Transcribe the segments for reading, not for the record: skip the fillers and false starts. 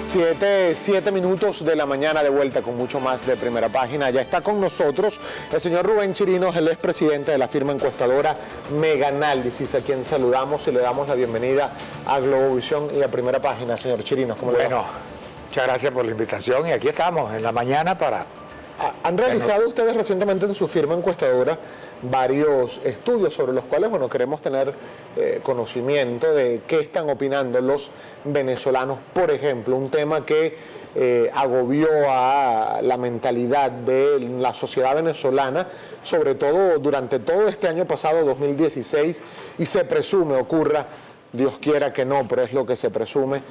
7 minutos de la mañana de vuelta con mucho más de Primera Página. Ya está con nosotros el señor Rubén Chirinos, él es presidente de la firma encuestadora Megaanálisis, a quien saludamos y le damos la bienvenida a Globovisión y a Primera Página. Señor Chirinos, ¿cómo le va? Bueno, muchas gracias por la invitación y aquí estamos en la mañana para... ¿Han realizado ustedes recientemente en su firma encuestadora varios estudios sobre los cuales, bueno, queremos tener conocimiento de qué están opinando los venezolanos? Por ejemplo, un tema que agobió a la mentalidad de la sociedad venezolana, sobre todo durante todo este año pasado, 2016, y se presume ocurra, Dios quiera que no, pero es lo que se presume,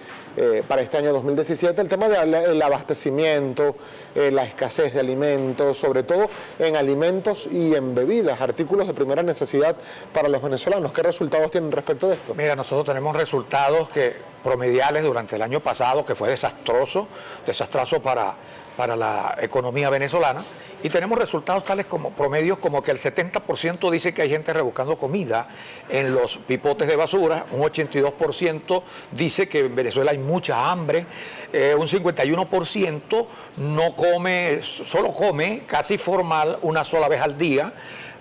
para este año 2017, el tema del abastecimiento, la escasez de alimentos, sobre todo en alimentos y en bebidas, artículos de primera necesidad para los venezolanos. ¿Qué resultados tienen respecto de esto? Mira, nosotros tenemos resultados promediales durante el año pasado, que fue desastroso para la economía venezolana, y tenemos resultados tales como promedios como que el 70% dice que hay gente rebuscando comida en los pipotes de basura, un 82% dice que en Venezuela hay mucha hambre, un 51% no come, solo come casi formal una sola vez al día,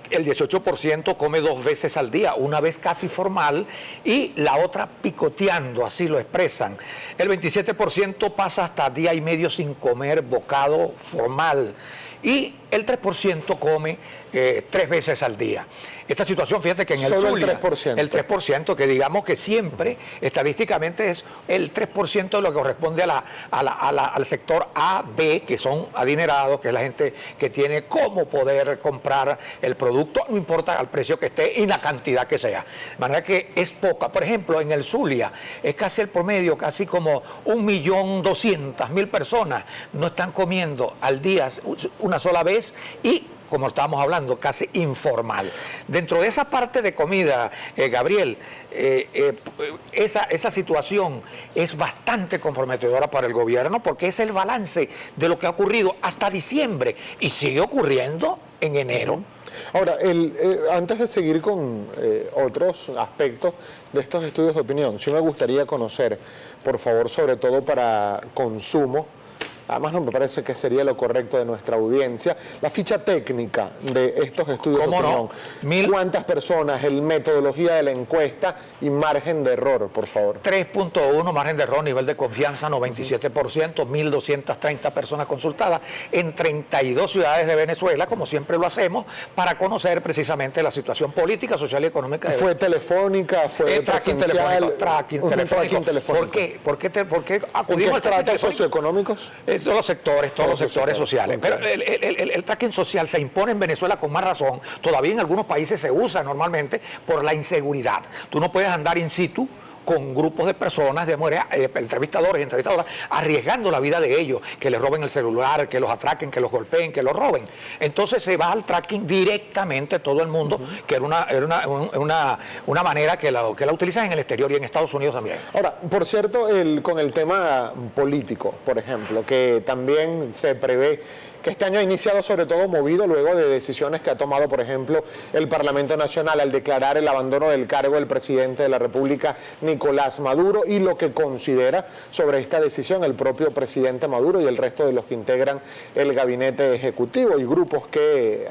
el 18% come 2 veces al día, una vez casi formal, y la otra picoteando, así lo expresan. El 27% pasa hasta día y medio sin comer bocado formal, y el 3% come 3 veces al día. Esta situación, fíjate que en el Zulia, el 3%, que digamos que siempre, estadísticamente, es el 3% de lo que corresponde al sector A, B, que son adinerados, que es la gente que tiene cómo poder comprar el producto, no importa al precio que esté y la cantidad que sea. De manera que es poca. Por ejemplo, en el Zulia, es casi el promedio, casi como 1.200.000 personas no están comiendo al día una sola vez, y como estábamos hablando, casi informal. Dentro de esa parte de comida, Gabriel, esa situación es bastante comprometedora para el gobierno, porque es el balance de lo que ha ocurrido hasta diciembre y sigue ocurriendo en enero. Ahora, antes de seguir con otros aspectos de estos estudios de opinión, sí me gustaría conocer, por favor, sobre todo para consumo, además no me parece que sería lo correcto de nuestra audiencia, la ficha técnica de estos estudios de opinión. No? ¿Cuántas personas, metodología de la encuesta y margen de error, por favor? 3.1, margen de error, nivel de confianza 97%, 1.230 personas consultadas en 32 ciudades de Venezuela, como siempre lo hacemos, para conocer precisamente la situación política, social y económica. ¿Fue telefónica? ¿Fue presencial? Tracking telefónico. ¿Por qué acudimos al tratos socioeconómicos? Todos los sectores sociales. Okay. Pero el tracking social se impone en Venezuela con más razón. Todavía en algunos países se usa normalmente por la inseguridad. Tú no puedes andar in situ con grupos de personas, entrevistadores y entrevistadoras, arriesgando la vida de ellos, que les roben el celular, que los atraquen, que los golpeen, que los roben. Entonces se va al tracking directamente todo el mundo, que era una manera que la utilizan en el exterior y en Estados Unidos también. Ahora, por cierto, con el tema político, por ejemplo, que también se prevé que este año ha iniciado sobre todo movido luego de decisiones que ha tomado, por ejemplo, el Parlamento Nacional al declarar el abandono del cargo del presidente de la República, Nicolás Maduro, y lo que considera sobre esta decisión el propio presidente Maduro y el resto de los que integran el gabinete ejecutivo y grupos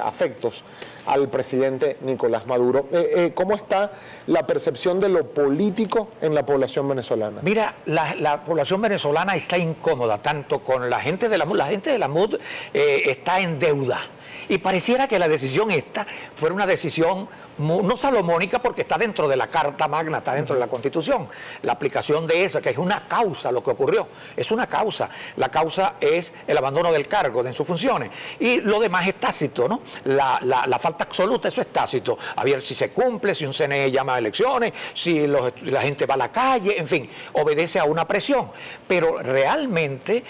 afectos al presidente Nicolás Maduro. ¿Cómo está la percepción de lo político en la población venezolana? Mira, la población venezolana está incómoda, tanto con la gente de la MUD. La gente de la MUD está en deuda. Y pareciera que la decisión esta fuera una decisión no salomónica, porque está dentro de la Carta Magna, está dentro de la Constitución. La aplicación de esa, que es una causa lo que ocurrió, es una causa. La causa es el abandono del cargo en sus funciones. Y lo demás es tácito, ¿no? La falta absoluta, eso es tácito. A ver si se cumple, si un CNE llama a elecciones, si la gente va a la calle, en fin, obedece a una presión. Pero realmente,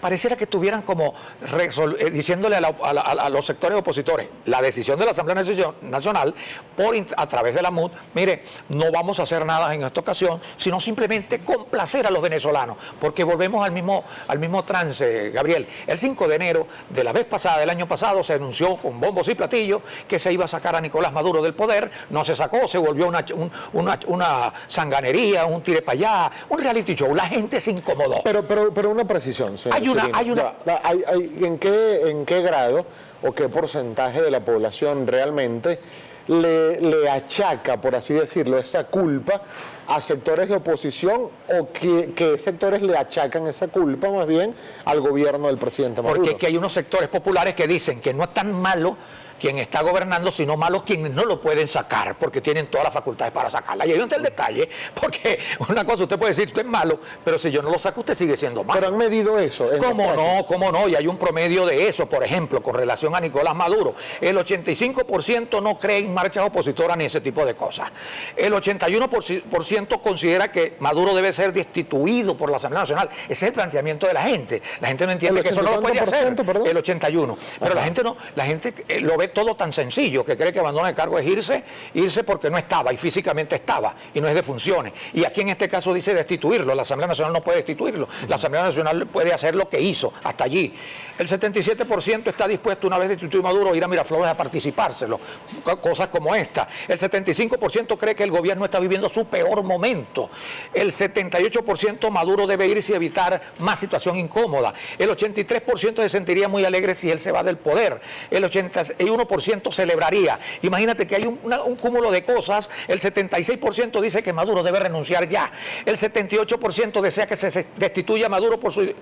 pareciera que estuvieran como diciéndole a a los sectores opositores la decisión de la Asamblea Nacional a través de la MUD, mire, no vamos a hacer nada en esta ocasión, sino simplemente complacer a los venezolanos, porque volvemos al mismo trance, Gabriel. El 5 de enero de la vez pasada, del año pasado, se anunció con bombos y platillos que se iba a sacar a Nicolás Maduro del poder, no se sacó, se volvió una sanganería, un tire para allá, un reality show, la gente se incomodó. Pero una precisión, señor Chirino. ¿En qué grado o qué porcentaje de la población realmente le achaca, por así decirlo, esa culpa a sectores de oposición, o qué sectores le achacan esa culpa más bien al gobierno del presidente Maduro? Porque que hay unos sectores populares que dicen que no es tan malo quien está gobernando, sino malos quienes no lo pueden sacar, porque tienen todas las facultades para sacarla. Y ahí está el detalle, porque una cosa usted puede decir, usted es malo, pero si yo no lo saco, usted sigue siendo malo. Pero han medido eso. ¿Cómo no? Y hay un promedio de eso, por ejemplo, con relación a Nicolás Maduro. El 85% no cree en marchas opositoras ni ese tipo de cosas. El 81% considera que Maduro debe ser destituido por la Asamblea Nacional. Ese es el planteamiento de la gente. La gente no entiende que eso no lo puede hacer. Perdón. El 81%. Pero la gente lo ve todo tan sencillo, que cree que abandonar el cargo es irse porque no estaba, y físicamente estaba, y no es de funciones. Y aquí en este caso dice destituirlo. La Asamblea Nacional no puede destituirlo. La Asamblea Nacional puede hacer lo que hizo hasta allí. El 77% está dispuesto, una vez destituido Maduro, a ir a Miraflores a participárselo. Cosas como esta. El 75% cree que el gobierno está viviendo su peor momento. El 78% Maduro debe irse y evitar más situación incómoda. El 83% se sentiría muy alegre si él se va del poder. El 81% celebraría. Imagínate que hay un cúmulo de cosas. El 76% dice que Maduro debe renunciar ya. El 78% desea que se destituya a Maduro por su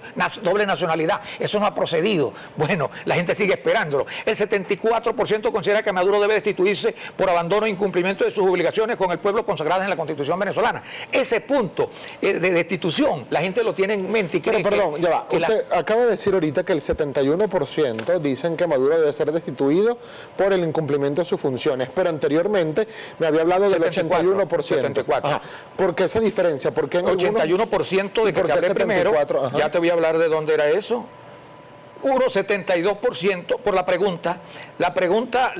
doble nacionalidad. Eso no ha procedido. Bueno, la gente sigue esperándolo. El 74% considera que Maduro debe destituirse por abandono e incumplimiento de sus obligaciones con el pueblo consagradas en la Constitución venezolana. Ese punto de destitución, la gente lo tiene en mente y cree ya va. Usted acaba de decir ahorita que el 71% dicen que Maduro debe ser destituido por el incumplimiento de sus funciones, pero anteriormente me había hablado del 81%. 74. Ajá. ¿Por qué esa diferencia? ¿Por qué en 81% de que te hablé primero? Ya te voy a hablar de dónde era eso. 72% por la pregunta. La pregunta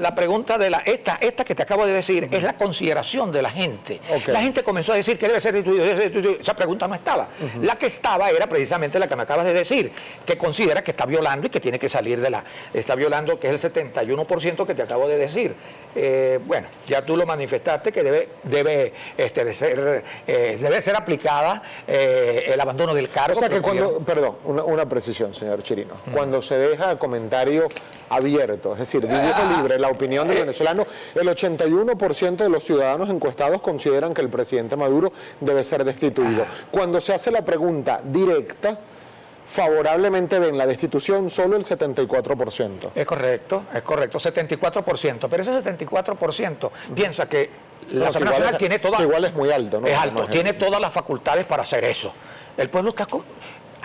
de esta que te acabo de decir es la consideración de la gente. Okay. La gente comenzó a decir que debe ser destituido. Esa pregunta no estaba. La que estaba era precisamente la que me acabas de decir, que considera que está violando y que tiene que salir de la... Está violando, que es el 71% que te acabo de decir. Bueno, ya tú lo manifestaste, que debe ser aplicada el abandono del cargo. O sea que perdón, una precisión, señor Chirino. Cuando se deja comentario abierto, es decir, dibujo libre, la opinión del venezolano, el 81% de los ciudadanos encuestados consideran que el presidente Maduro debe ser destituido. Cuando se hace la pregunta directa, favorablemente ven la destitución solo el 74%. Es correcto, 74%, pero ese 74% piensa que la Asamblea Nacional tiene todas... Igual es muy alto, ¿no? Es alto, tiene todas las facultades para hacer eso. El pueblo está...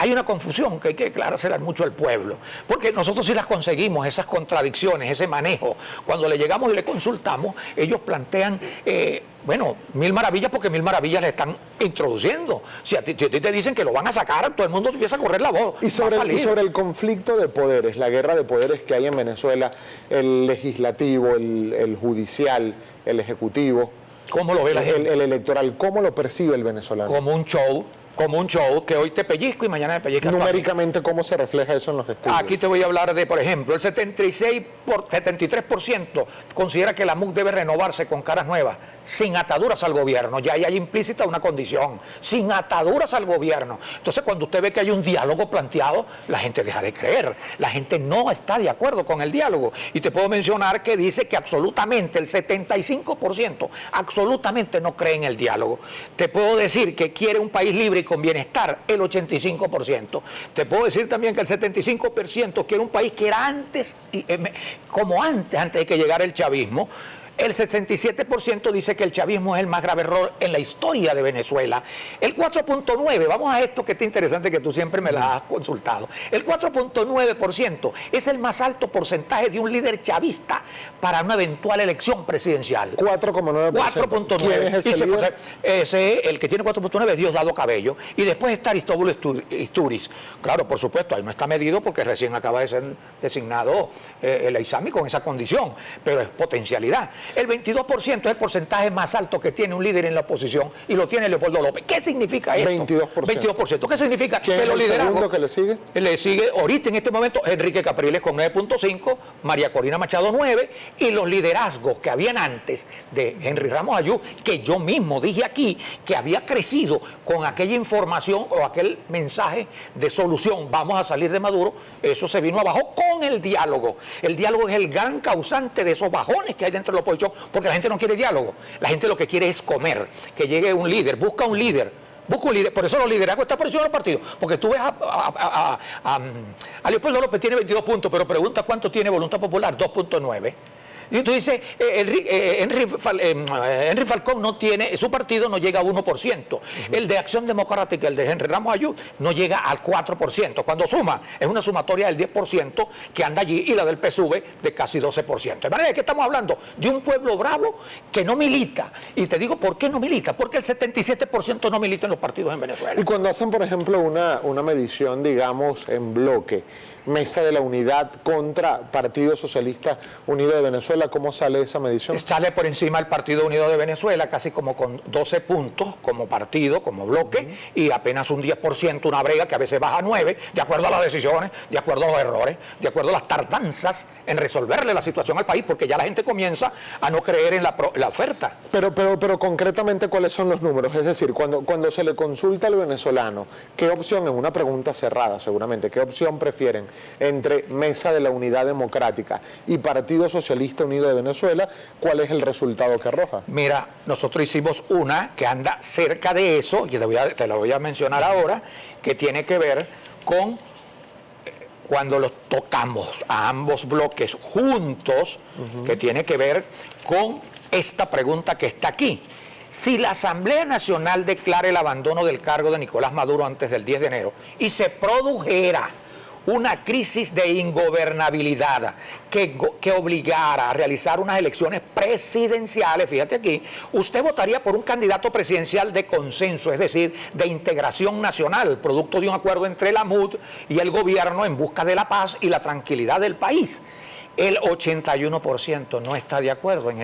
Hay una confusión que hay que aclarársela mucho al pueblo, porque nosotros sí las conseguimos, esas contradicciones, ese manejo. Cuando le llegamos y le consultamos, ellos plantean, mil maravillas, porque mil maravillas le están introduciendo. Si a ti te dicen que lo van a sacar, todo el mundo empieza a correr la voz. Y sobre el conflicto de poderes, la guerra de poderes que hay en Venezuela, el legislativo, el judicial, el ejecutivo, ¿cómo lo ve la gente? El electoral, ¿cómo lo percibe el venezolano? Como un show que hoy te pellizco y mañana me pellizcas. Numéricamente, ¿cómo se refleja eso en los estudios? Aquí te voy a hablar de, por ejemplo, el 73% considera que la MUC debe renovarse con caras nuevas, sin ataduras al gobierno. Ya ahí hay implícita una condición, sin ataduras al gobierno. Entonces, cuando usted ve que hay un diálogo planteado, la gente deja de creer. La gente no está de acuerdo con el diálogo. Y te puedo mencionar que dice que absolutamente el 75% absolutamente no cree en el diálogo. Te puedo decir que quiere un país libre y con bienestar, el 85%. Te puedo decir también que el 75% quiere un país que era antes de que llegara el chavismo. El 67% dice que el chavismo es el más grave error en la historia de Venezuela. El 4.9%, vamos a esto que está interesante, que tú siempre me la has consultado. El 4.9% es el más alto porcentaje de un líder chavista para una eventual elección presidencial. 4,9%. 4.9%. ¿Quién es ese líder? El que tiene 4.9 es Diosdado Cabello. Y después está Aristóbulo Isturiz. Claro, por supuesto, ahí no está medido porque recién acaba de ser designado el Aizami con esa condición, pero es potencialidad. El 22% es el porcentaje más alto que tiene un líder en la oposición y lo tiene Leopoldo López. ¿Qué significa esto? 22%. ¿Qué significa? ¿Quién Que es los el liderazgos, segundo que le sigue? Le sigue ahorita en este momento Enrique Capriles con 9.5, María Corina Machado 9, y los liderazgos que habían antes de Henry Ramos Ayú, que yo mismo dije aquí que había crecido con aquella información o aquel mensaje de solución, vamos a salir de Maduro, eso se vino abajo con el diálogo. El diálogo es el gran causante de esos bajones que hay dentro de la oposición, porque la gente no quiere diálogo, la gente lo que quiere es comer, que llegue un líder, busca un líder. Por eso los liderazgos están por encima de los partidos. Porque tú ves a Leopoldo López tiene 22 puntos, pero pregunta cuánto tiene Voluntad Popular, 2.9. Y tú dices, Henry Falcón no tiene, su partido no llega a 1%. El de Acción Democrática, el de Henry Ramos Ayú, no llega al 4%. Cuando suma, es una sumatoria del 10% que anda allí, y la del PSV de casi 12%. De manera que estamos hablando de un pueblo bravo que no milita. Y te digo, ¿por qué no milita? Porque el 77% no milita en los partidos en Venezuela. Y cuando hacen, por ejemplo, una medición, digamos, en bloque, Mesa de la Unidad contra Partido Socialista Unido de Venezuela, ¿cómo sale esa medición? Sale por encima el Partido Unido de Venezuela, casi como con 12 puntos como partido, como bloque, y apenas un 10%, una brega que a veces baja a 9, de acuerdo a las decisiones, de acuerdo a los errores, de acuerdo a las tardanzas en resolverle la situación al país, porque ya la gente comienza a no creer en la oferta. Pero concretamente, ¿cuáles son los números? Es decir, cuando se le consulta al venezolano, ¿qué opción, en una pregunta cerrada seguramente, qué opción prefieren entre Mesa de la Unidad Democrática y Partido Socialista Unido de Venezuela? ¿Cuál es el resultado que arroja? Mira, nosotros hicimos una que anda cerca de eso, y te la voy a mencionar ahora, que tiene que ver con cuando los tocamos a ambos bloques juntos, que tiene que ver con esta pregunta que está aquí. Si la Asamblea Nacional declara el abandono del cargo de Nicolás Maduro antes del 10 de enero y se produjera una crisis de ingobernabilidad que obligara a realizar unas elecciones presidenciales, fíjate aquí, usted votaría por un candidato presidencial de consenso, es decir, de integración nacional, producto de un acuerdo entre la MUD y el gobierno en busca de la paz y la tranquilidad del país. El 81% no está de acuerdo en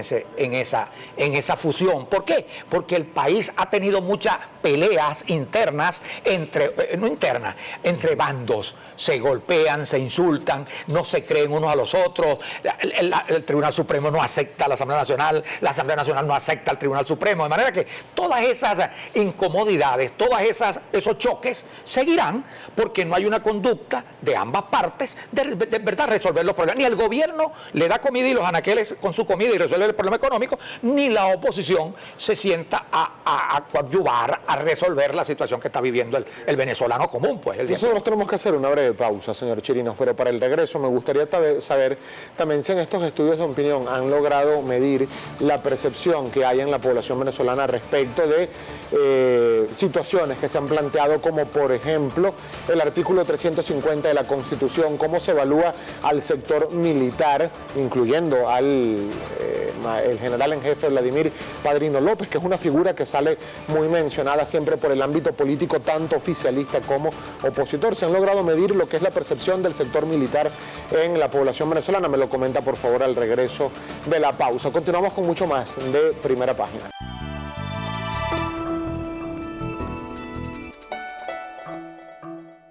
esa fusión. ¿Por qué? Porque el país ha tenido muchas peleas internas, entre bandos. Se golpean, se insultan, no se creen unos a los otros. El Tribunal Supremo no acepta a la Asamblea Nacional no acepta al Tribunal Supremo. De manera que todas esas incomodidades, todos esos choques seguirán, porque no hay una conducta de ambas partes de verdad resolver los problemas. Ni el gobierno le da comida y los anaqueles con su comida y resuelve el problema económico, ni la oposición se sienta a coadyuvar, a resolver la situación que está viviendo el venezolano común. Pues, nosotros tenemos que hacer una breve pausa, señor Chirinos, pero para el regreso me gustaría saber también si en estos estudios de opinión han logrado medir la percepción que hay en la población venezolana respecto de situaciones que se han planteado, como por ejemplo el artículo 350 de la Constitución, cómo se evalúa al sector militar, incluyendo al el general en jefe Vladimir Padrino López, que es una figura que sale muy mencionada siempre por el ámbito político, tanto oficialista como opositor. ¿Se han logrado medir lo que es la percepción del sector militar en la población venezolana? Me lo comenta por favor al regreso de la pausa. Continuamos con mucho más de Primera Página.